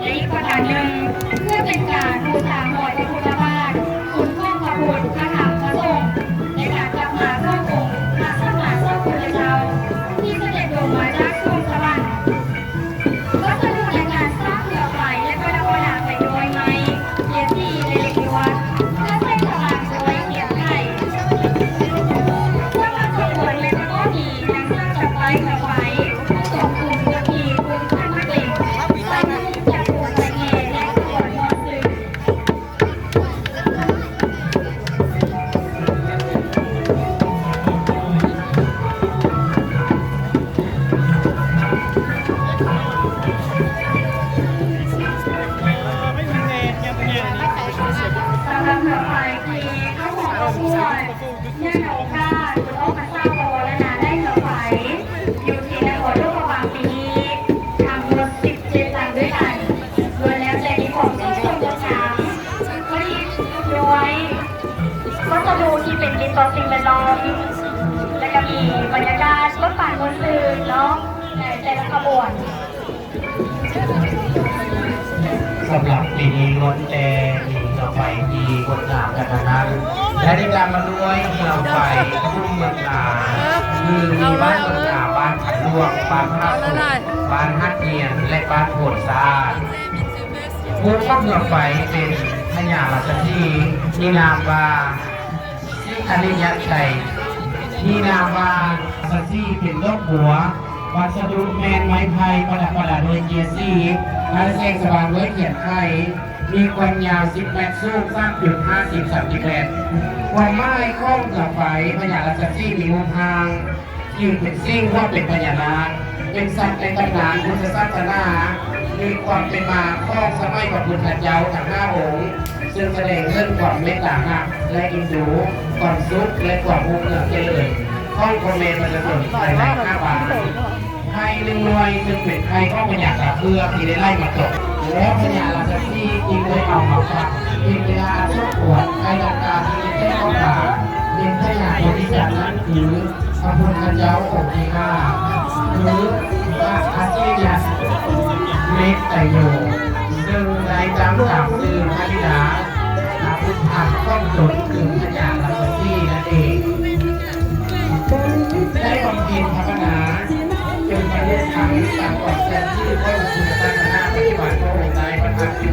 และอีกประการหนึ่งเพื่อเป็นการบูชาหอยพระพุทธบาทคุณข้องพระพุทธพระธรรมพระสงฆ์ในการกลับมาเข้าองค์พระสัมมาสัมพุทธเจ้าที่เสด็จลงมาจากสวงสวรรค์วัสดุในการสร้างเรือไฟและประดับประดาไปโดยไม้เทียนที่ในเล็กวัดเพื่อใช้สว่างโดยเทียนไข่เพื่อมาขบวนและก็มีนางสร้างจับไฟเรือไฟสองกลุ่มจะมีกลุ่มท่านเก่งใส่นุ่งจากหัวใส่แง่และขบวนมอสื่อ สำหรับเรือไฟที่เข้าหัวขบวนเนื่องในโอกาสคุณโอ๊คมาทราบโบและนาได้เรือไฟอยู่ที่นครหลวงบางปีนี้ทำรถ17 ลำด้วยกันโดยแล้วแต่ที่ของที่ชมรถน้ำผลิตโดยวัสดุที่เป็นดินต่อสิ่งแวดล้อมและก็มีบรรยากาศรถผ่านบนสื่อเนาะในแต่ละขบวน สำหรับปีนี้ล้วนแต่มีเรือไฟที่งดงามกันทั้งนั้นและในการมาด้วยเรือไฟทุ่งเมืองนาคือมีบ้านเมืองนาบ้านขันลวกบ้านพระสุขบ้านฮัดเนียนและบ้านโผลสะอาดผู้ขับเรือไฟเป็นพญาราชสีมีนามว่าสิอริยชัยมีนามว่าราชสีเป็นโรคหัววัสดุแมนไม้ไผ่ประดับประดาโดยเกียร์ซีและแสงสว่างด้วยเขียนไข่มีความยาว10 เมตรสูง3.50 เซนติเมตรความไม้ข้องกับไฟพญาราชสีมีงูพางยืนเป็นซิ่งว่าเป็นพญานาคเป็นสัตว์ในตำนานพุทธศาสนามีความเป็นมาข้องสมัยพระพุทธเจ้าทั้ง5 องค์ซึ่งแสดงเรื่องความเมตตาหักและอินดูความสุขและความมุ่งเหนือเจริญข้องโคเมนมันจะสนใจใน5 บาทไข่1 หน่วยซึ่งเป็นไข่ข้องพญาตาเพื่อที่ได้ไล่มาตกแล้วพญาราชสีจึงได้เอามาฝากเป็นเวลาชกปวดไข่ดำตาที่ได้แจ้งเข้าป่าเป็นพญาโพธิสัตว์นั้นคือพระพุทธเจ้าองค์ที่5หรือพระอาทิยาเมตไตโยซึ่งได้จำกับชื่อพระธิดาพระพุทธะต้องตนคือพญาราชสีนั่นเองได้บำเพ็ญภาวนาจนบรรลุธรรมตามกฎเกณฑ์ที่พระพุทธศาสนาปฏิบัติพระองค์ได้ประทับอยู่